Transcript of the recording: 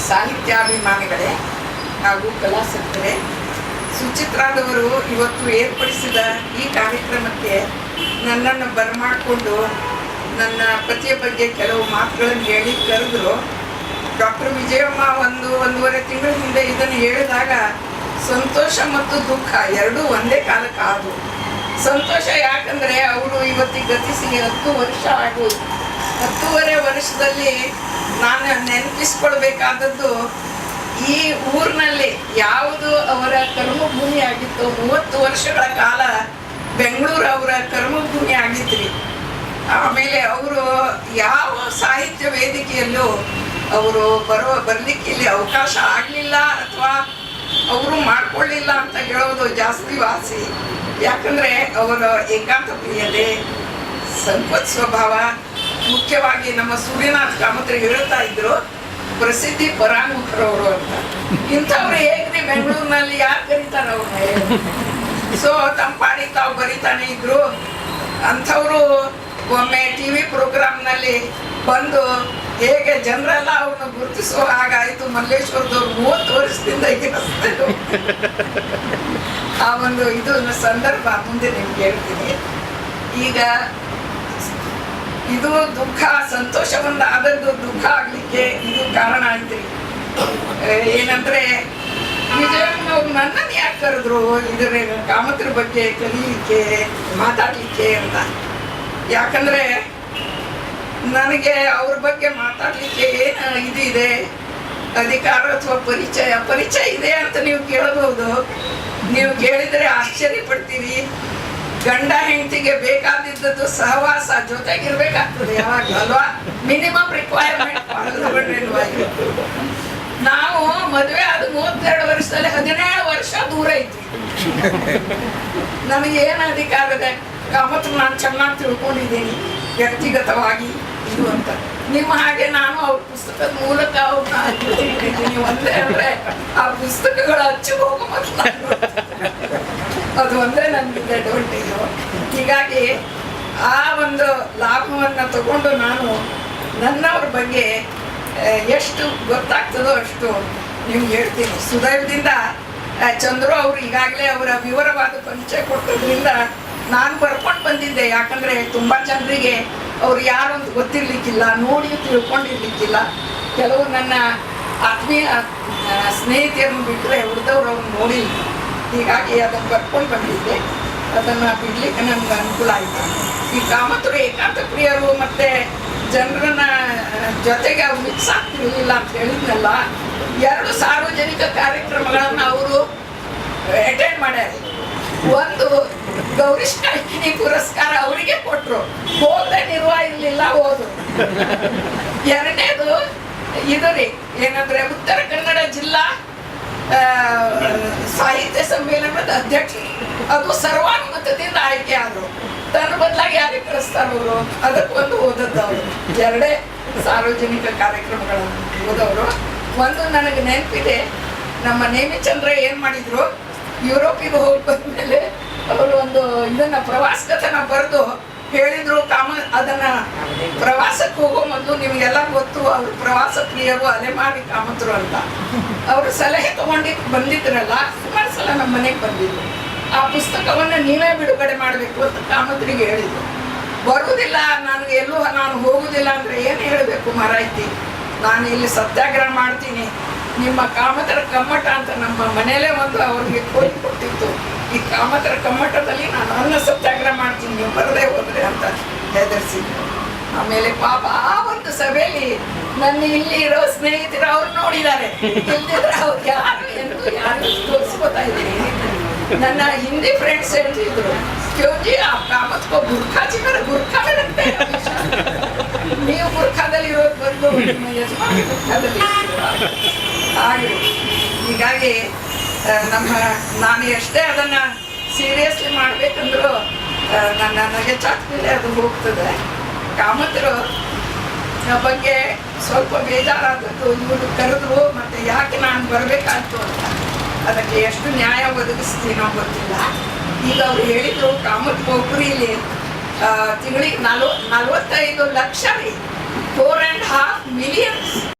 ಸಾಹಿತ್ಯಾಭಿಮಾನಿಗಳೇ ಹಾಗೂ ಕಲಾಸಕ್ತರೇ, ಸುಚಿತ್ರಾದವರು ಇವತ್ತು ಏರ್ಪಡಿಸಿದ ಈ ಕಾರ್ಯಕ್ರಮಕ್ಕೆ ನನ್ನನ್ನು ಬರಮಾಡಿಕೊಂಡು ನನ್ನ ಪತಿಯ ಬಗ್ಗೆ ಕೆಲವು ಮಾತುಗಳನ್ನು ಹೇಳಿ ಕರೆದ್ರು. ಡಾಕ್ಟರ್ ವಿಜಯಮ್ಮ ಒಂದೂವರೆ ತಿಂಗಳ ಹಿಂದೆ ಇದನ್ನು ಹೇಳಿದಾಗ ಸಂತೋಷ ಮತ್ತು ದುಃಖ ಎರಡೂ ಒಂದೇ ಕಾಲಕ್ಕೆ ಆದವು. ಸಂತೋಷ ಯಾಕಂದರೆ ಅವರು ಇವತ್ತಿಗೆ ಗತಿಸಿ 10 ವರ್ಷ ಆಗೋದು. 10 ವರ್ಷದಲ್ಲಿ ನಾನು ನೆನಪಿಸ್ಕೊಳ್ಬೇಕಾದದ್ದು ಈ ಊರಿನಲ್ಲಿ ಯಾವುದು ಅವರ ಕರ್ಮಭೂಮಿ ಆಗಿತ್ತು. 30 ವರ್ಷಗಳ ಕಾಲ ಬೆಂಗಳೂರು ಅವರ ಕರ್ಮಭೂಮಿ ಆಗಿದ್ರಿ. ಆಮೇಲೆ ಅವರು ಯಾವ ಸಾಹಿತ್ಯ ವೇದಿಕೆಯಲ್ಲೂ ಅವರು ಬರಲಿಕ್ಕೆ ಇಲ್ಲಿ ಅವಕಾಶ ಆಗಲಿಲ್ಲ ಅಥವಾ ಅವರು ಮಾಡ್ಕೊಳ್ಳಿಲ್ಲ ಅಂತ ಹೇಳೋದು ಜಾಸ್ತಿ ವಾಸಿ. ಯಾಕಂದರೆ ಅವರ ಏಕಾಂತ ಪ್ರಿಯತೆ, ಸಂಪತ್ ಸ್ವಭಾವ, ಮುಖ್ಯವಾಗಿ ನಮ್ಮ ಸೂರ್ಯನಾಥ್ ಕಾಮತ್ರಿ ಹೇಳ್ತಾ ಇದ್ರು ಪ್ರಸಿದ್ಧಿ ಪರಾಂಗುಖರವರು ಅಂತ. ಇಂಥವ್ರು ಹೇಗ್ರಿ ಬೆಂಗಳೂರಿನಲ್ಲಿ ಯಾರು ಕರೀತಾರ ಅವ್ರನ್ನ? ಸೊ ತಂಪಾಡಿ ತಾವು ಬರೀತಾನೆ ಇದ್ರು. ಅಂಥವರು ಒಮ್ಮೆ ಟಿ ವಿ ಪ್ರೋಗ್ರಾಮ್ನಲ್ಲಿ ಬಂದು ಹೇಗೆ ಜನರೆಲ್ಲ ಅವ್ರನ್ನ ಗುರುತಿಸುವ ಹಾಗಾಯಿತು. ಮಲ್ಲೇಶ್ವರದವ್ರು 30 ವರ್ಷದಿಂದ ಇರಿಸ್ತಾರೆ. ಆ ಒಂದು ಇದು ಸಂದರ್ಭ ಮುಂದೆ ನಿಮ್ಗೆ ಹೇಳ್ತೀನಿ. ಈಗ ಇದು ದುಃಖ, ಸಂತೋಷವನ್ನ ಆದದ್ದು ದುಃಖ ಆಗ್ಲಿಕ್ಕೆ ಇದು ಕಾರಣ ಆಯ್ತ್ರಿ. ಏನಂದ್ರೆ ವಿಜಯಮ್ಮನವ್ರು ನನ್ನನ್ನು ಯಾಕೆ ಕರೆದ್ರು ಇದ್ರ ಕಾಮತ್ರ ಬಗ್ಗೆ ಕಲೀಲಿಕ್ಕೆ, ಮಾತಾಡ್ಲಿಕ್ಕೆ ಅಂತ. ಯಾಕಂದ್ರೆ ನನಗೆ ಅವ್ರ ಬಗ್ಗೆ ಮಾತಾಡ್ಲಿಕ್ಕೆ ಏನು ಇದು ಇದೆ, ಅಧಿಕಾರ ಅಥವಾ ಪರಿಚಯ ಇದೆ ಅಂತ ನೀವು ಕೇಳಬಹುದು. ನೀವು ಕೇಳಿದ್ರೆ ಆಶ್ಚರ್ಯ ಪಡ್ತೀರಿ. ಗಂಡ ಹೆಂಡತಿಗೆ ಬೇಕಾದಿದ್ದದ್ದು ಸಹವಾಸ, ಜೊತೆಗಿರ್ಬೇಕಾಗ್ತದೆ ಯಾವಾಗ ಅಲ್ವಾ? Minimum requirement. ನಾವು ಮದುವೆ ಆದ 32 ವರ್ಷದಲ್ಲಿ 17 ವರ್ಷ ದೂರ ಇದ್ವಿ. ನನಗೆ ಏನು ಅಧಿಕಾರ ಇದೆ? ಕಾಮತ್ರ ನಾನು ಚೆನ್ನಾಗಿ ತಿಳ್ಕೊಂಡಿದ್ದೀನಿ ವ್ಯಕ್ತಿಗತವಾಗಿ ಇದು ಅಂತ. ನಿಮ್ಮ ಹಾಗೆ ನಾನು ಅವ್ರ ಪುಸ್ತಕದ ಮೂಲಕ ಅವ್ರನ್ನ ಹಚ್ಚಿಟ್ಟಿದ್ದೀನಿ. ಒಂದೇ ಅಂದ್ರೆ ಆ ಪುಸ್ತಕಗಳ ಹಚ್ಚಿ ಹೋಗೋ ಮೊದಲು ಅದು ಒಂದೇ ನನಗೆ ಅಡ್ವಾಂಟೇಜು. ಹೀಗಾಗಿ ಆ ಒಂದು ಲಾಭವನ್ನು ತಗೊಂಡು ನಾನು ನನ್ನವ್ರ ಬಗ್ಗೆ ಎಷ್ಟು ಗೊತ್ತಾಗ್ತದೋ ಅಷ್ಟು ನಿಮ್ಗೆ ಹೇಳ್ತೀನಿ. ಸುದೈವದಿಂದ ಚಂದ್ರು ಅವರು ಈಗಾಗಲೇ ಅವರ ವಿವರವಾದ ಪರಿಚಯ ಕೊಟ್ಟದ್ರಿಂದ ನಾನು ಬರ್ಕೊಂಡು ಬಂದಿದ್ದೆ. ಯಾಕಂದರೆ ತುಂಬ ಜನರಿಗೆ ಅವ್ರು ಯಾರು ಅಂತ ಗೊತ್ತಿರ್ಲಿಕ್ಕಿಲ್ಲ, ನೋಡಿ ತಿಳ್ಕೊಂಡಿರ್ಲಿಕ್ಕಿಲ್ಲ. ಕೆಲವು ನನ್ನ ಆತ್ಮೀಯ ಸ್ನೇಹಿತರನ್ನು ಬಿಟ್ಟರೆ ಉಳಿದವ್ರು ಅವ್ರು ನೋಡಿಲ್ಲ. ಹೀಗಾಗಿ ಅದನ್ನು ಬರ್ಕೊಂಡು ಬಂದಿದ್ದೆ. ಅದನ್ನು ಬಿಡ್ಲಿಕ್ಕೆ ನಮ್ಗೆ ಅನುಕೂಲ ಆಯಿತು. ಈ ಕಾಮತರು ಏಕಾಂತ ಪ್ರಿಯರು ಮತ್ತು ಜನರನ್ನ ಜೊತೆಗೆ ಅವ್ರು ಮಿಕ್ಸ್ ಆಗ್ತಿರ್ಲಿಲ್ಲ ಅಂತ ಹೇಳಿದ್ನಲ್ಲ. 2 ಸಾರ್ವಜನಿಕ ಕಾರ್ಯಕ್ರಮಗಳನ್ನು ಅವರು ಅಟೆಂಡ್ ಮಾಡ್ಯಾರ. ಒಂದು ಗೌರೀಶ್ ಕಾಯ್ಕಿಣಿ ಪುರಸ್ಕಾರ ಅವರಿಗೆ ಕೊಟ್ಟರು, ಹೋಗದೆ ನಿರ್ವಾಹಿರಲಿಲ್ಲ, ಹೋದ್ರು. 2ನೇದು ಇದು ರೀ, ಏನಂದ್ರೆ ಉತ್ತರ ಕನ್ನಡ ಜಿಲ್ಲಾ ಸಾಹಿತ್ಯ ಸಮ್ಮೇಳನದ ಅಧ್ಯಕ್ಷರು. ಅದು ಸರ್ವಾನುಮತದಿಂದ ಆಯ್ಕೆ ಆದರು. ತನ್ನ ಬದಲಾಗಿ ಯಾರಿಗೆ ಕಳಿಸ್ತಾರೆ ಅವರು? ಅದಕ್ಕೊಂದು ಓದದ್ದು ಅವರು. 2 ಸಾರ್ವಜನಿಕ ಕಾರ್ಯಕ್ರಮಗಳನ್ನು ಓದವರು. ಒಂದು ನನಗೆ ನೆನಪಿದೆ, ನಮ್ಮ ನೇಮಿಚಂದ್ರ ಏನು ಮಾಡಿದ್ರು, ಯುರೋಪಿಗೆ ಹೋಗಿ ಬಂದಮೇಲೆ ಅವರು ಒಂದು ಇದನ್ನ ಪ್ರವಾಸ ಕಥನ ಬರೆದು ಹೇಳಿದ್ರು. ಅದನ್ನ ಪ್ರವಾಸಕ್ಕೆ ಹೋಗೋ ಮೊದಲು ನಿಮಗೆಲ್ಲ ಗೊತ್ತು, ಅವರು ಪ್ರವಾಸ ಪ್ರಿಯರು, ಅಲೆಮಾರಿ ಕಾಮತರು ಅಂತ. ಅವರು ಸಲಹೆ ತಗೊಂಡು ಬಂದಿದ್ರಲ್ಲ, ಸುಮಾರು ಸಲ ನಮ್ಮ ಮನೆಗೆ ಬಂದಿದ್ರು. ಆ ಪುಸ್ತಕವನ್ನು ನೀವೇ ಬಿಡುಗಡೆ ಮಾಡಬೇಕು ಅಂತ ಕಾಮತ್ರಿಗೆ ಹೇಳಿದ್ರು. ಬರುವುದಿಲ್ಲ, ನನಗೆ ಎಲ್ಲೂ ನಾನು ಹೋಗುವುದಿಲ್ಲ ಅಂದರೆ ಏನು ಹೇಳಬೇಕು ಮಾರಾಯ್ತಿ, ನಾನು ಇಲ್ಲಿ ಸತ್ಯಾಗ್ರಹ ಮಾಡ್ತೀನಿ. ನಿಮ್ಮ ಕಾಮತರ ಕಮ್ಮಟ ಅಂತ ನಮ್ಮ ಮನೆಯಲ್ಲೇ ಒಂದು ಅವ್ರಿಗೆ ಕೋರಿ ಕೊಟ್ಟಿತ್ತು. ಈ ಕಾಮತರ ಕಮ್ಮಟದಲ್ಲಿ ನಾನು ಅನ್ನ ಸತ್ಯಾಗ್ರಹ ಮಾಡ್ತೀನಿ, ನೀವು ಬರದೇ ಹೋದ್ರೆ ಅಂತ ಹೆದರ್ಸಿದ್ರು. ಆಮೇಲೆ ಪಾಪ ಆ ಒಂದು ಸಭೆಯಲ್ಲಿ ನನ್ನ ಇಲ್ಲಿ ಇರೋ ಸ್ನೇಹಿತರು ಅವ್ರು ನೋಡಿದ್ದಾರೆ. ಇಲ್ದಿದ್ರೆ ಅವ್ರು ಯಾರು ಎಂದು ಯಾರು ತೋರಿಸ್ಕೊತಾ ಇದ್ದೀನಿ. ನನ್ನ ಹಿಂದಿ ಫ್ರೆಂಡ್ಸ್ ಹೇಳ್ತಿದ್ರು, ಕ್ಯೋಂಜಿ ಆ ಕಾಮತ್ಕೋ ಬುರ್ಖಾಜಿ ಮೇಲೆ ಬುರ್ಖಾ ಇರುತ್ತೆ, ನೀವು ಬುರ್ಖಾದಲ್ಲಿ ಇರೋದು ಬಂದು ನಿಮ್ಮ ಯಜಮಾನಿ ಬುರ್ಖಾದಲ್ಲಿ ಹಾಗೆ. ಹೀಗಾಗಿ ನಾನು ಎಷ್ಟೇ ಅದನ್ನು ಸೀರಿಯಸ್ಲಿ ಮಾಡಬೇಕಂದ್ರೂ ನನಗೆ ಚಾಕ್ತಿದೆ, ಅದು ಹೋಗ್ತದೆ. ಕಾಮತರು ಬಗ್ಗೆ ಸ್ವಲ್ಪ ಬೇಜಾರಾದದ್ದು. ಇವರು ಕರೆದ್ರು, ಮತ್ತು ಯಾಕೆ ನಾನು ಬರಬೇಕಾಯ್ತು ಅಂತ. ಅದಕ್ಕೆ ಎಷ್ಟು ನ್ಯಾಯ ಒದಗಿಸ್ತೀನೋ ಗೊತ್ತಿಲ್ಲ. ಈಗ ಅವ್ರು ಹೇಳಿದ್ರು, ಕಾಮತ್ ಕೊಬ್ಬರಿಲಿ ತಿಂಗಳಿಗೆ 45 ಲಕ್ಷ ರೀ, 4.5 ಮಿಲಿಯನ್ಸ್